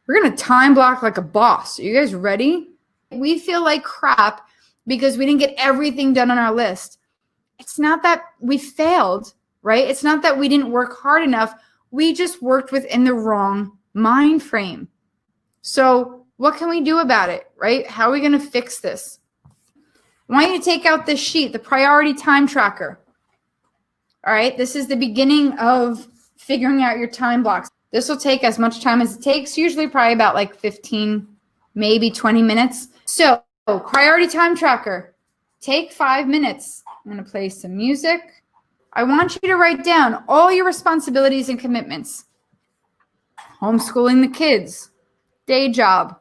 We're going to time block like a boss. Are you guys ready? We feel like crap because we didn't get everything done on our list. It's not that we failed, right? It's not that we didn't work hard enough. We just worked within the wrong mind frame. So what can we do about it, right? How are we going to fix this? I want you to take out this sheet, the priority time tracker. All right, this is the beginning of figuring out your time blocks. This will take as much time as it takes, usually probably about like 15, maybe 20 minutes. So priority time tracker, take 5 minutes. I'm going to play some music. I want you to write down all your responsibilities and commitments. Homeschooling the kids, day job.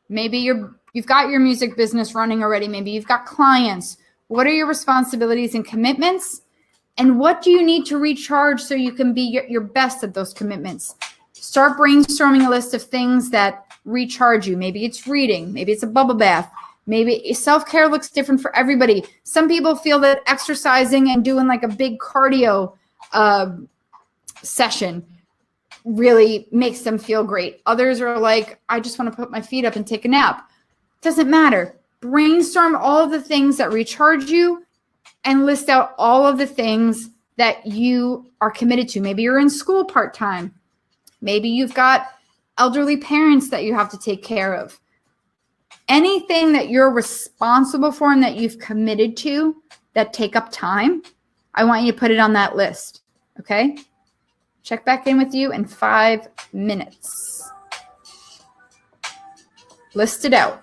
Maybe you've got your music business running already. Maybe you've got clients. What are your responsibilities and commitments? And what do you need to recharge so you can be your best at those commitments? Start brainstorming a list of things that recharge you. Maybe it's reading. Maybe it's a bubble bath. Maybe self-care looks different for everybody. Some people feel that exercising and doing like a big cardio session really makes them feel great. Others are like, I just want to put my feet up and take a nap. Doesn't matter. Brainstorm all of the things that recharge you and list out all of the things that you are committed to. Maybe you're in school part-time. Maybe you've got elderly parents that you have to take care of. Anything that you're responsible for and that you've committed to that take up time, I want you to put it on that list, okay? Check back in with you in 5 minutes. List it out.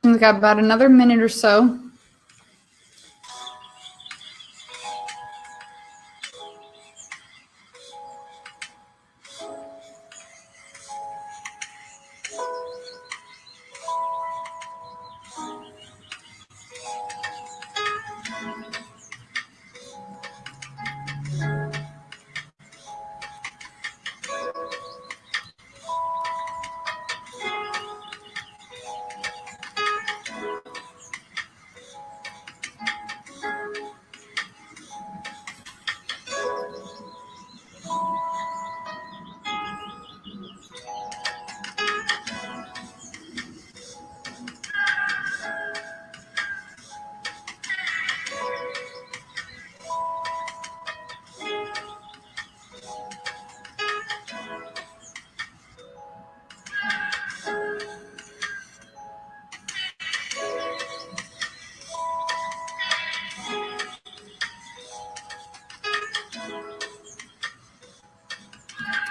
We've got about another minute or so.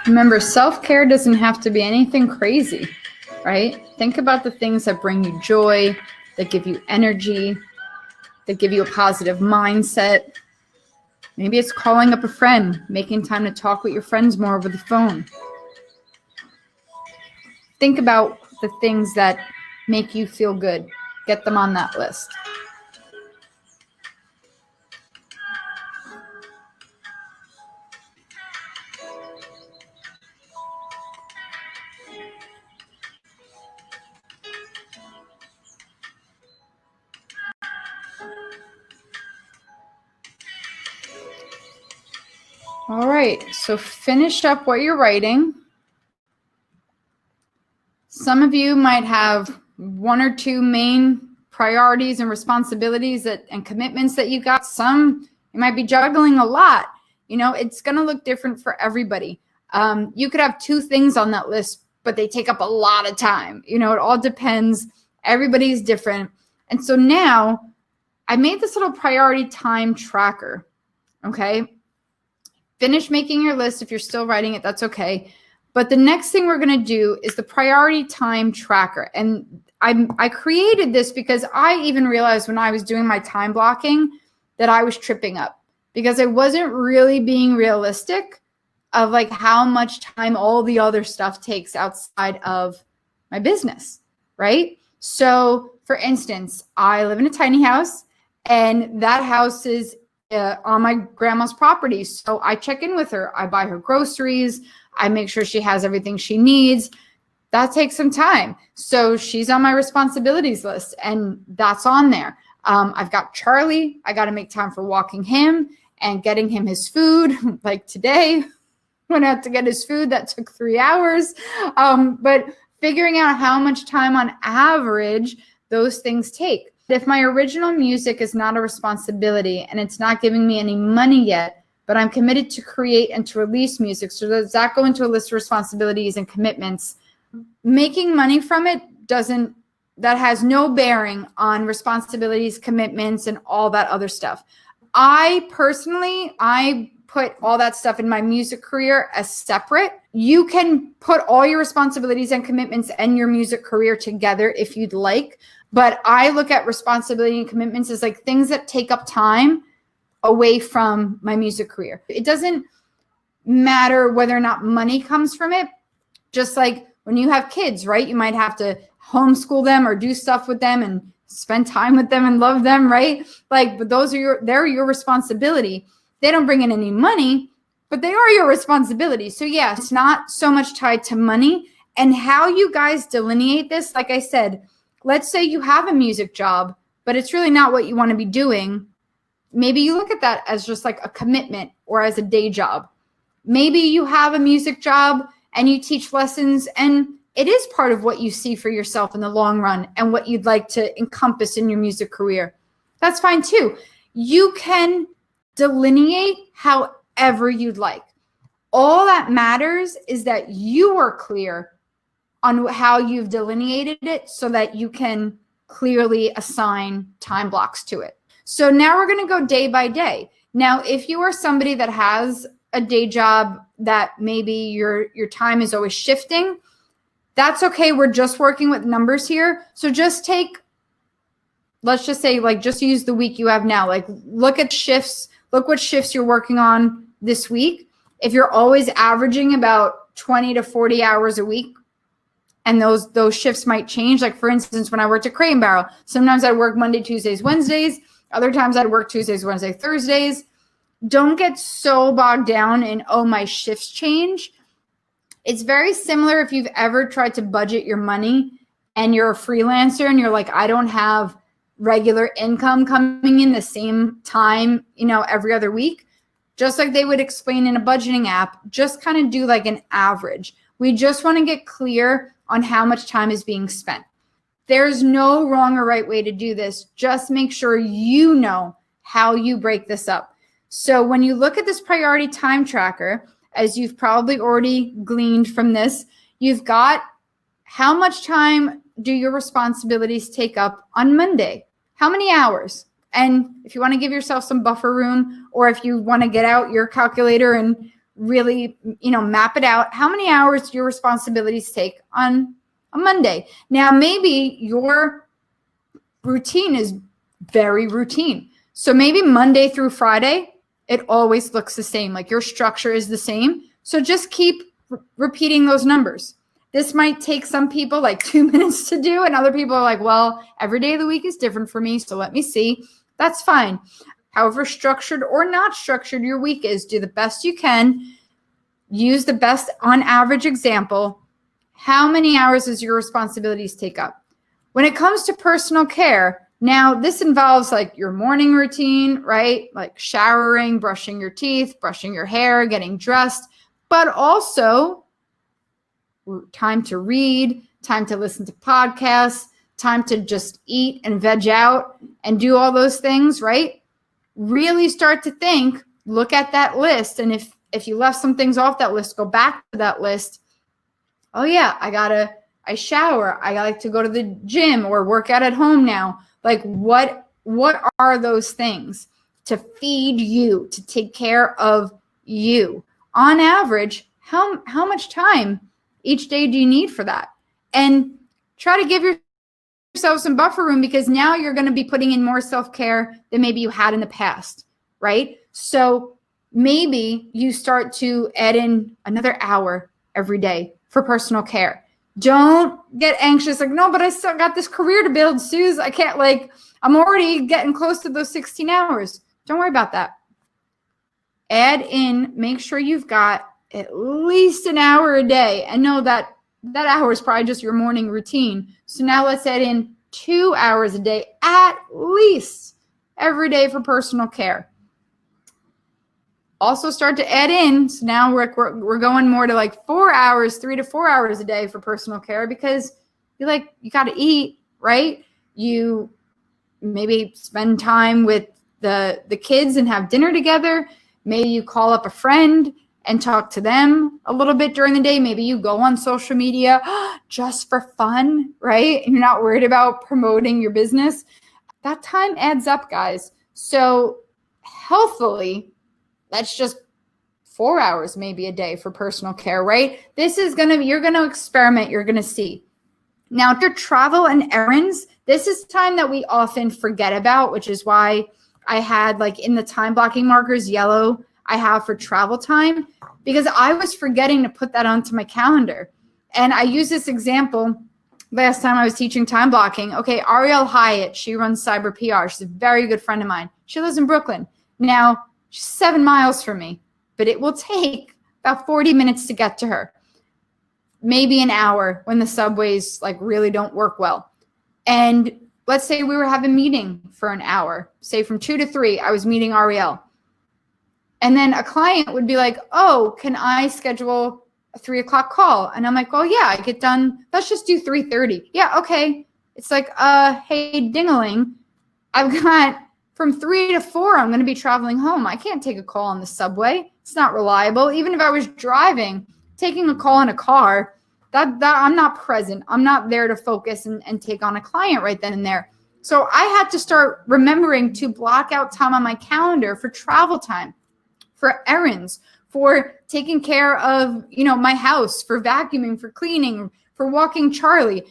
Remember, self-care doesn't have to be anything crazy, right? Think about the things that bring you joy, that give you energy, that give you a positive mindset. Maybe it's calling up a friend, making time to talk with your friends more over the phone. Think about the things that make you feel good. Get them on that list. All right, so finish up what you're writing. Some of you might have one or two main priorities and responsibilities and commitments that you got. Some you might be juggling a lot. You know, it's going to look different for everybody. You could have two things on that list, but they take up a lot of time. You know, it all depends. Everybody's different. And so now I made this little priority time tracker. Okay. Finish making your list. If you're still writing it, that's okay. But the next thing we're going to do is the priority time tracker. And I created this because I even realized when I was doing my time blocking that I was tripping up because I wasn't really being realistic of like how much time all the other stuff takes outside of my business, right? So for instance, I live in a tiny house and that house is on my grandma's property. So I check in with her. I buy her groceries. I make sure she has everything she needs. That takes some time. So she's on my responsibilities list and that's on there. I've got Charlie. I got to make time for walking him and getting him his food. Like today, went out to get his food. That took 3 hours. But figuring out how much time on average those things take. If my original music is not a responsibility and it's not giving me any money yet, but I'm committed to create and to release music, so does that go into a list of responsibilities and commitments? Making money from it that has no bearing on responsibilities, commitments, and all that other stuff. I put all that stuff in my music career as separate. You can put all your responsibilities and commitments and your music career together if you'd like. But I look at responsibility and commitments as like things that take up time away from my music career. It doesn't matter whether or not money comes from it. Just like when you have kids, right? You might have to homeschool them or do stuff with them and spend time with them and love them, right? Like, but they're your responsibility. They don't bring in any money, but they are your responsibility. So yeah, it's not so much tied to money. And how you guys delineate this, like I said, let's say you have a music job, but it's really not what you want to be doing. Maybe you look at that as just like a commitment or as a day job. Maybe you have a music job and you teach lessons and it is part of what you see for yourself in the long run and what you'd like to encompass in your music career. That's fine too. You can delineate however you'd like. All that matters is that you are clear on how you've delineated it so that you can clearly assign time blocks to it. So now we're going to go day by day. Now, if you are somebody that has a day job that maybe your time is always shifting, that's okay. We're just working with numbers here. So just let's just say, like, just use the week you have now. Like, look at shifts. Look what shifts you're working on this week. If you're always averaging about 20 to 40 hours a week, and those shifts might change. Like, for instance, when I worked at Crate and Barrel, sometimes I'd work Monday, Tuesdays, Wednesdays. Other times I'd work Tuesdays, Wednesdays, Thursdays. Don't get so bogged down in, oh, my shifts change. It's very similar if you've ever tried to budget your money and you're a freelancer and you're like, I don't have regular income coming in the same time, every other week. Just like they would explain in a budgeting app, just kind of do like an average. We just want to get clear on how much time is being spent. There's no wrong or right way to do this. Just make sure you know how you break this up. So when you look at this priority time tracker, as you've probably already gleaned from this, you've got how much time do your responsibilities take up on Monday? How many hours? And if you want to give yourself some buffer room, or if you want to get out your calculator and really, map it out, how many hours do your responsibilities take on a Monday? Now, maybe your routine is very routine. So maybe Monday through Friday, it always looks the same. Like your structure is the same. So just keep repeating those numbers. This might take some people like 2 minutes to do, and other people are like, well, every day of the week is different for me, so let me see. That's fine. However structured or not structured your week is, do the best you can. Use the best on average example. How many hours does your responsibilities take up? When it comes to personal care, now this involves like your morning routine, right? Like showering, brushing your teeth, brushing your hair, getting dressed, but also time to read, time to listen to podcasts, time to just eat and veg out and do all those things, right? Really start to think, look at that list. And if you left some things off that list, go back to that list. Oh yeah, I shower. I like to go to the gym or work out at home now. Like what are those things to feed you, to take care of you? On average, how much time each day do you need for that? And try to give yourself some buffer room, because now you're going to be putting in more self-care than maybe you had in the past, right? So maybe you start to add in another hour every day for personal care. Don't get anxious, like, no, but I still got this career to build, Suze. I can't, like, I'm already getting close to those 16 hours. Don't worry about that. Add in, make sure you've got at least an hour a day. And know that hour is probably just your morning routine. So now let's add in 2 hours a day, at least every day, for personal care. Also start to add in, so now we're going more to like 4 hours, 3 to 4 hours a day for personal care, because you got to eat, right? You maybe spend time with the kids and have dinner together. Maybe you call up a friend and talk to them a little bit during the day. Maybe you go on social media just for fun, right? And you're not worried about promoting your business. That time adds up, guys. So healthily, that's just 4 hours maybe a day for personal care, right? You're going to experiment. You're going to see. Now, if your travel and errands, this is time that we often forget about, which is why I had, like, in the time blocking markers, yellow I have for travel time, because I was forgetting to put that onto my calendar. And I use this example last time I was teaching time blocking. Okay, Ariel Hyatt, she runs Cyber PR. She's a very good friend of mine. She lives in Brooklyn. Now, she's 7 miles from me, but it will take about 40 minutes to get to her. Maybe an hour when the subways like really don't work well. And let's say we were having a meeting for an hour, say from 2 to 3, I was meeting Ariel. And then a client would be like, oh, can I schedule a 3 o'clock call? And I'm like, oh yeah, I get done. Let's just do 3:30. Yeah, okay. It's like, hey, ding-a-ling. I've got from 3 to 4, I'm going to be traveling home. I can't take a call on the subway. It's not reliable. Even if I was driving, taking a call in a car, that I'm not present. I'm not there to focus and take on a client right then and there. So I had to start remembering to block out time on my calendar for travel time, for errands, for taking care of, my house, for vacuuming, for cleaning, for walking Charlie.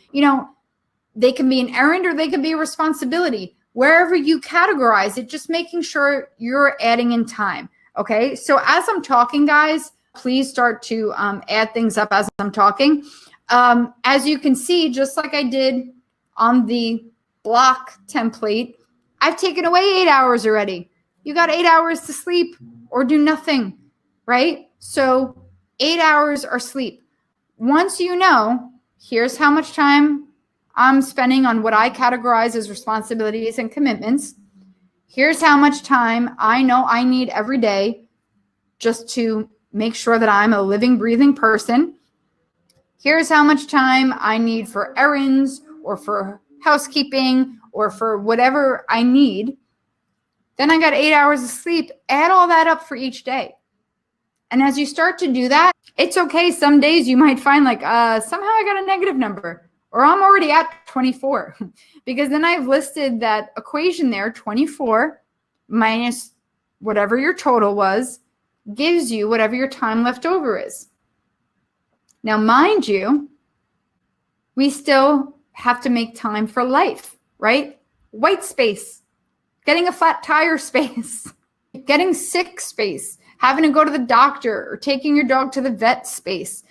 They can be an errand or they can be a responsibility. Wherever you categorize it, just making sure you're adding in time. Okay. So as I'm talking, guys, please start to add things up as I'm talking. As you can see, just like I did on the block template, I've taken away 8 hours already. You got 8 hours to sleep or do nothing, right? So 8 hours are sleep. Once you know, here's how much time I'm spending on what I categorize as responsibilities and commitments. Here's how much time I know I need every day just to make sure that I'm a living, breathing person. Here's how much time I need for errands or for housekeeping or for whatever I need. Then I got 8 hours of sleep. Add all that up for each day. And as you start to do that, it's okay. Some days you might find like, somehow I got a negative number. Or I'm already at 24, because then I've listed that equation there, 24 minus whatever your total was, gives you whatever your time left over is. Now, mind you, we still have to make time for life, right? White space, getting a flat tire space, getting sick space, having to go to the doctor or taking your dog to the vet space.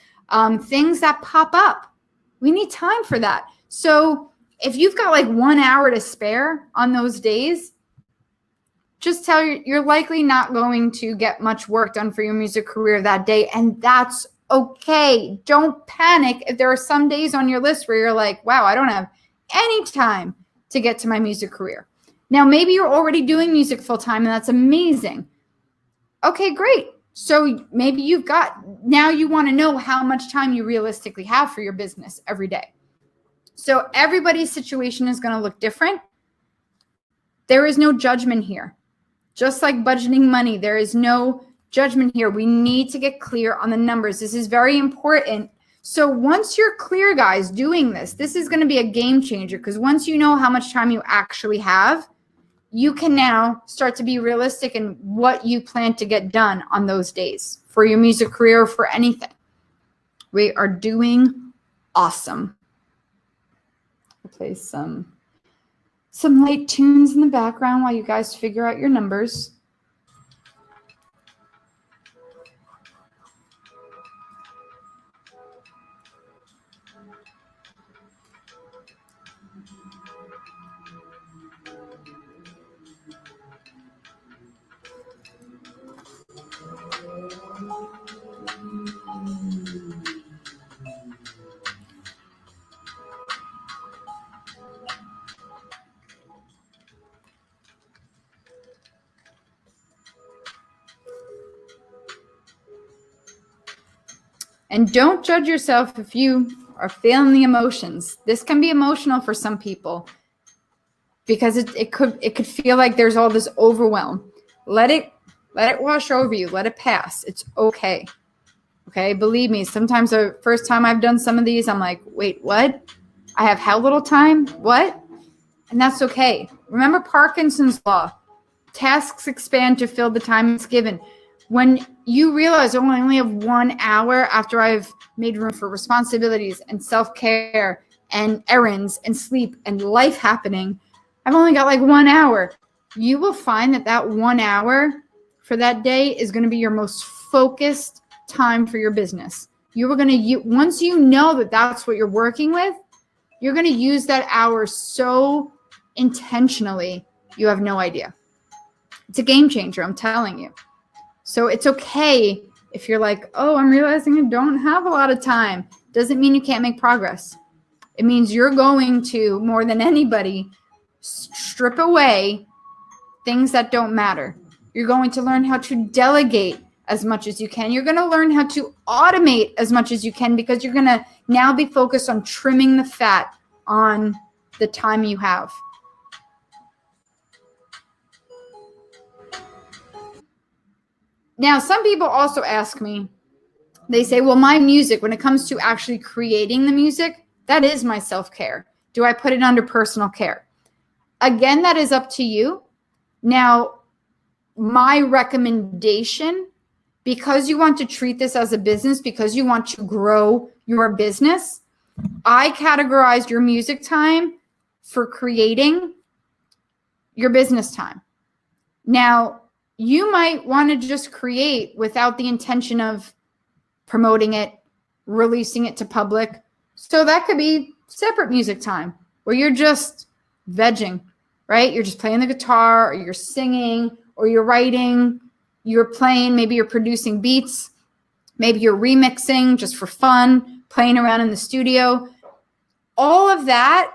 things that pop up. We need time for that. So if you've got like 1 hour to spare on those days, just tell you're likely not going to get much work done for your music career that day. And that's okay. Don't panic if there are some days on your list where you're like, wow, I don't have any time to get to my music career. Now, maybe you're already doing music full time and that's amazing. Okay, great. So maybe now you want to know how much time you realistically have for your business every day. So everybody's situation is going to look different. There is no judgment here. Just like budgeting money, there is no judgment here. We need to get clear on the numbers. This is very important. So once you're clear, guys, doing this is going to be a game changer, because once you know how much time you actually have, you can now start to be realistic in what you plan to get done on those days for your music career or for anything. We are doing awesome. I'll play some light tunes in the background while you guys figure out your numbers. And don't judge yourself if you are feeling the emotions. This can be emotional for some people because it could feel like there's all this overwhelm. Let it wash over you. Let it pass. It's okay. Okay, believe me, sometimes the first time I've done some of these, I'm like, wait, what? I have how little time? What? And that's okay. Remember Parkinson's law. Tasks expand to fill the time it's given. When you realize I only have 1 hour after I've made room for responsibilities and self-care and errands and sleep and life happening, I've only got like 1 hour. You will find that 1 hour for that day is going to be your most focused time for your business. You are going to, once you know that that's what you're working with, you're going to use that hour so intentionally, you have no idea. It's a game changer, I'm telling you. So it's okay if you're like, oh, I'm realizing I don't have a lot of time. Doesn't mean you can't make progress. It means you're going to, more than anybody, strip away things that don't matter. You're going to learn how to delegate as much as you can. You're going to learn how to automate as much as you can, because you're going to now be focused on trimming the fat on the time you have. Now, some people also ask me, they say, well, my music, when it comes to actually creating the music, that is my self-care. Do I put it under personal care? Again, that is up to you. Now, my recommendation, because you want to treat this as a business, because you want to grow your business, I categorized your music time for creating your business time. Now, you might want to just create without the intention of promoting it, releasing it to public. So that could be separate music time where you're just vegging, right? You're just playing the guitar, or you're singing, or you're writing, you're playing, maybe you're producing beats, maybe you're remixing just for fun, playing around in the studio. All of that,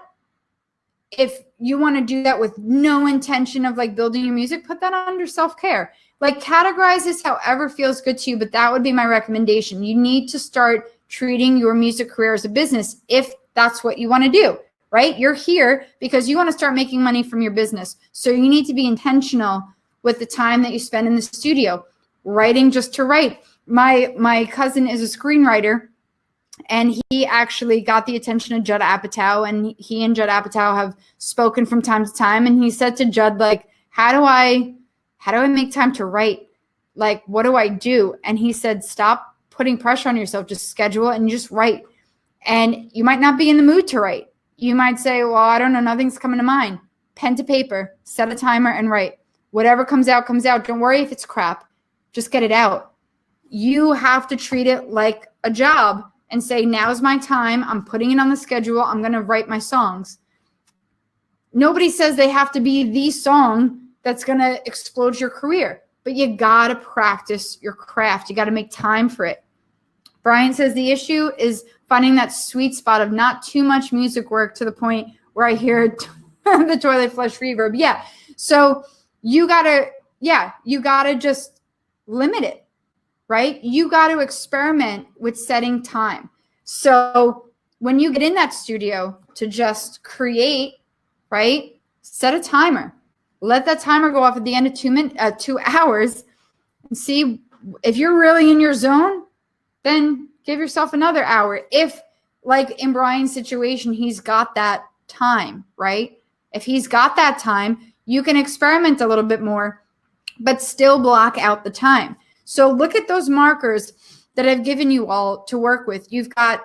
if you want to do that with no intention of like building your music, put that under self-care. Like, categorize this however feels good to you, but that would be my recommendation. You need to start treating your music career as a business if that's what you want to do, right? You're here because you want to start making money from your business. So you need to be intentional with the time that you spend in the studio, writing just to write. My cousin is a screenwriter, and he actually got the attention of Judd Apatow, and he and Judd Apatow have spoken from time to time. And he said to Judd, like, how do I make time to write? Like, what do I do? And he said, stop putting pressure on yourself. Just schedule it and just write. And you might not be in the mood to write. You might say, well, I don't know, nothing's coming to mind. Pen to paper, set a timer and write. Whatever comes out, comes out. Don't worry if it's crap. Just get it out. You have to treat it like a job and say, now's my time. I'm putting it on the schedule. I'm going to write my songs. Nobody says they have to be the song that's going to explode your career, but you got to practice your craft. You got to make time for it. Brian says the issue is finding that sweet spot of not too much music work to the point where I hear the toilet flush reverb. Yeah. So you got to just limit it, right? You got to experiment with setting time. So when you get in that studio to just create, right? Set a timer. Let that timer go off at the end of 2 hours and see if you're really in your zone, then give yourself another hour. If, like in Brian's situation, he's got that time, right? If he's got that time, you can experiment a little bit more, but still block out the time. So look at those markers that I've given you all to work with. You've got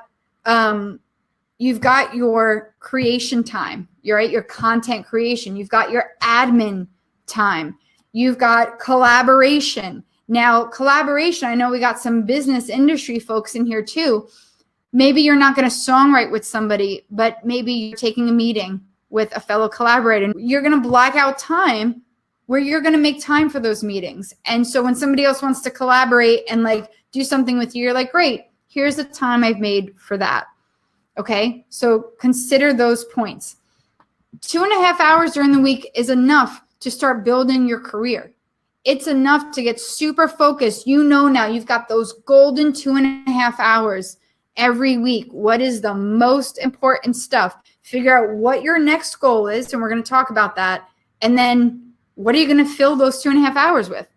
your creation time, your content creation. You've got your admin time. You've got collaboration. Now, collaboration, I know we got some business industry folks in here too. Maybe you're not going to songwrite with somebody, but maybe you're taking a meeting with a fellow collaborator. You're going to black out time where you're going to make time for those meetings. And so when somebody else wants to collaborate and like do something with you, you're like, great, here's the time I've made for that. Okay, so consider those points. 2.5 hours during the week is enough to start building your career. It's enough to get super focused. You know now you've got those golden 2.5 hours every week. What is the most important stuff? Figure out what your next goal is, and we're going to talk about that. And then what are you going to fill those 2.5 hours with?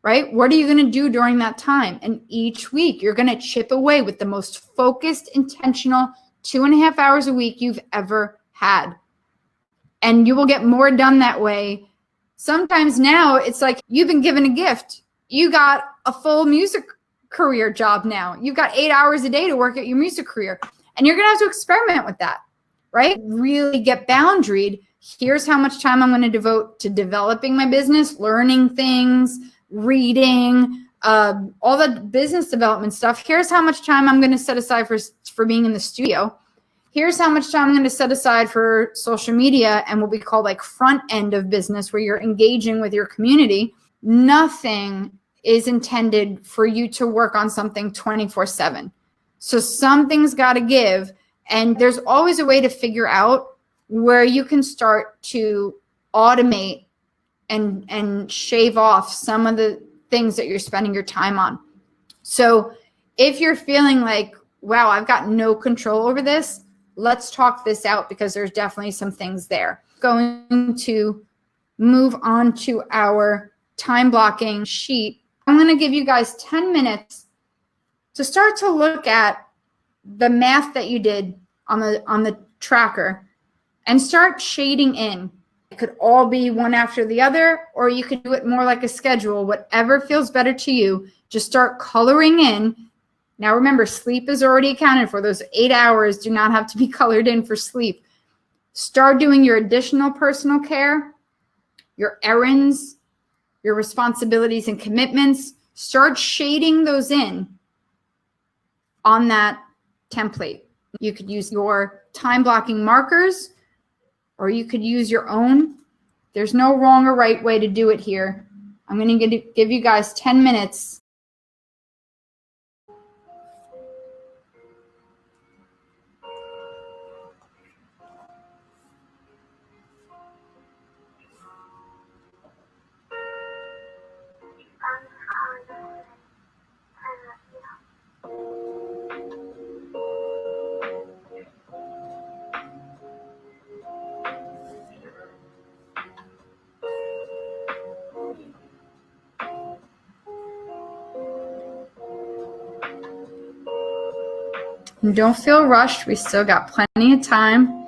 Right? What are you going to do during that time? And each week, you're going to chip away with the most focused, intentional 2.5 hours a week you've ever had. And you will get more done that way. Sometimes now it's like you've been given a gift. You got a full music career job now. You've got 8 hours a day to work at your music career. And you're going to have to experiment with that, right? Really get boundaried. Here's how much time I'm going to devote to developing my business, learning things, reading, all the business development stuff. Here's how much time I'm going to set aside for being in the studio. Here's how much time I'm going to set aside for social media and what we call like front end of business, where you're engaging with your community. Nothing is intended for you to work on something 24/7. So something's got to give. And there's always a way to figure out where you can start to automate and shave off some of the things that you're spending your time on. So if you're feeling like, wow, I've got no control over this, let's talk this out, because there's definitely some things there. Going to move on to our time blocking sheet. I'm going to give you guys 10 minutes to start to look at the math that you did on the tracker and start shading in. It could all be one after the other, or you could do it more like a schedule, whatever feels better to you. Just start coloring in. Now remember, sleep is already accounted for. Those 8 hours do not have to be colored in for sleep. Start doing your additional personal care, your errands, your responsibilities and commitments. Start shading those in on that template. You could use your time blocking markers, or you could use your own. There's no wrong or right way to do it here. I'm going to give you guys 10 minutes. And don't feel rushed. We still got plenty of time.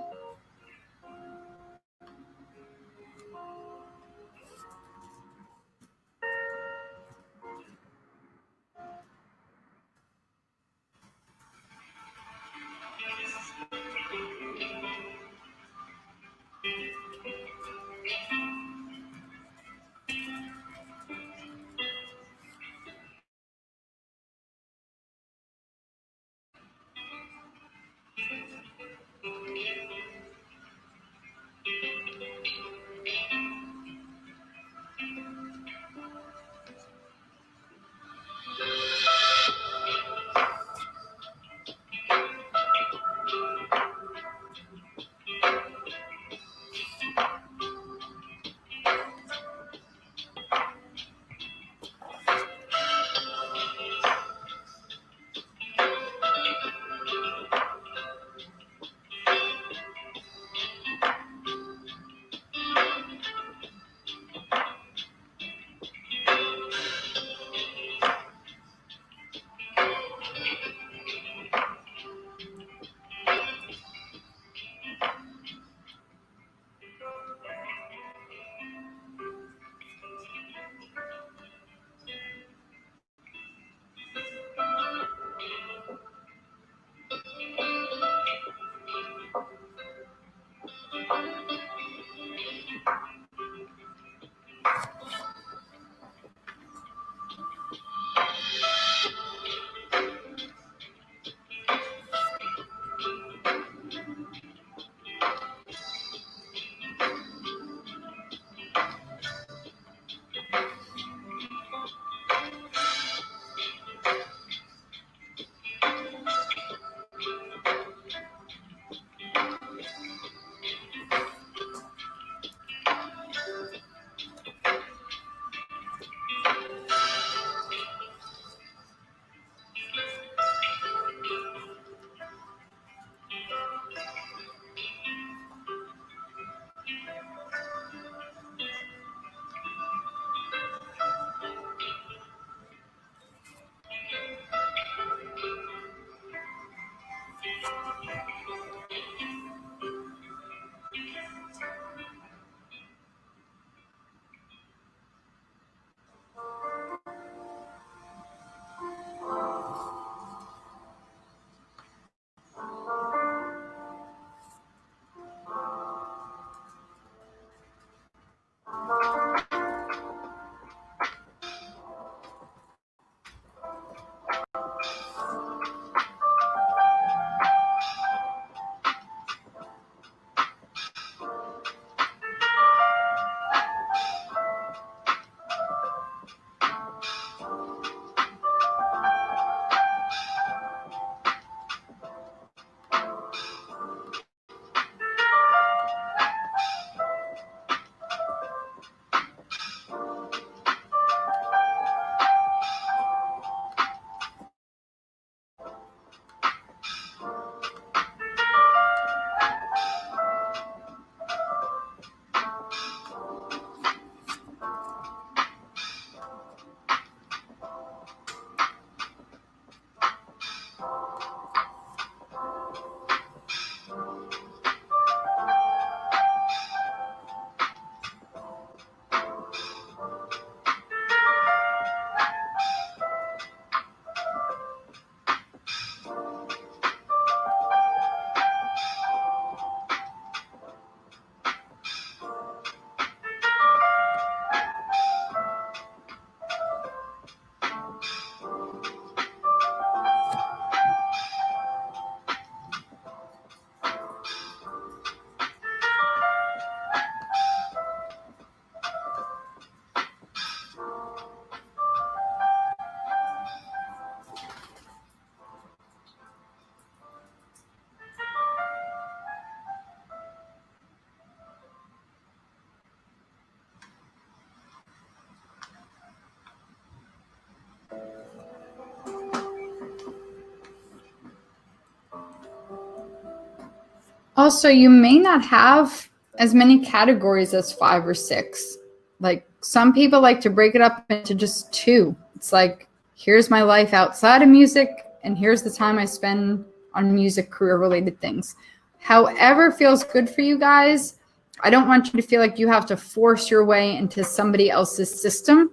Also, you may not have as many categories as 5 or 6. Like some people like to break it up into just 2. It's like, here's my life outside of music, and here's the time I spend on music career related things. However feels good for you guys. I don't want you to feel like you have to force your way into somebody else's system.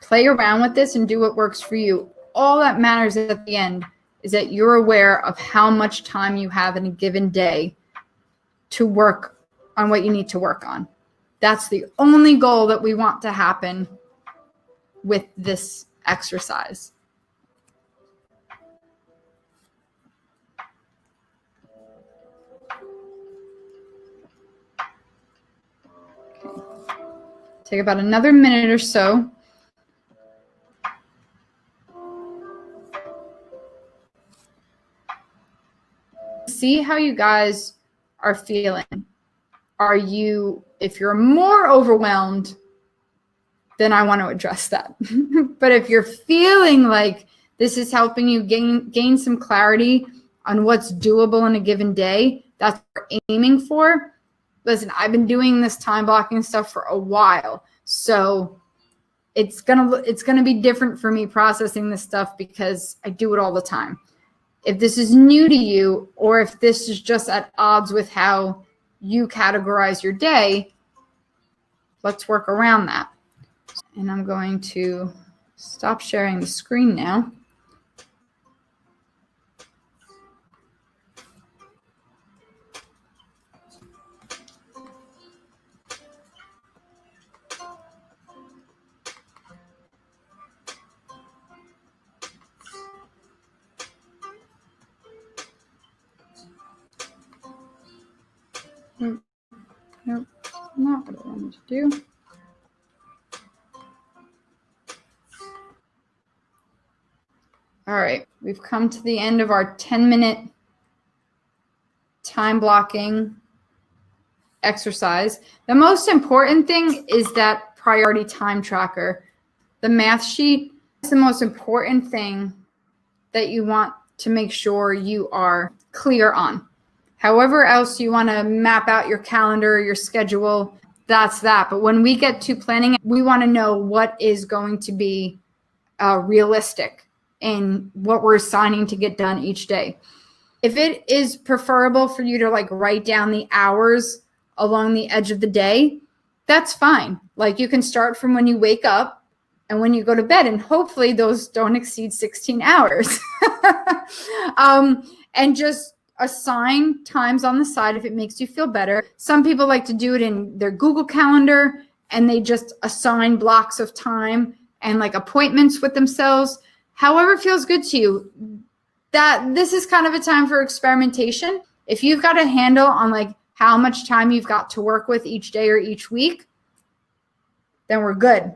Play around with this and do what works for you. All that matters at the end is that you're aware of how much time you have in a given day to work on what you need to work on. That's the only goal that we want to happen with this exercise. Okay. Take about another minute or so. See how you guys are feeling. Are you, if you're more overwhelmed, then I want to address that. But if you're feeling like this is helping you gain some clarity on what's doable in a given day, that's what we're aiming for. Listen, I've been doing this time blocking stuff for a while, so it's gonna be different for me processing this stuff because I do it all the time. If this is new to you, or if this is just at odds with how you categorize your day, let's work around that. And I'm going to stop sharing the screen now. Nope, not what I wanted to do. All right, we've come to the end of our 10-minute time blocking exercise. The most important thing is that priority time tracker. The math sheet is the most important thing that you want to make sure you are clear on. However else you want to map out your calendar, your schedule, that's that. But when we get to planning, we want to know what is going to be realistic in what we're assigning to get done each day. If it is preferable for you to like write down the hours along the edge of the day, that's fine. Like you can start from when you wake up and when you go to bed, and hopefully those don't exceed 16 hours. And just assign times on the side if it makes you feel better. Some people like to do it in their Google Calendar, and they just assign blocks of time and like appointments with themselves. However feels good to you. That this is kind of a time for experimentation. If you've got a handle on like how much time you've got to work with each day or each week, then we're good.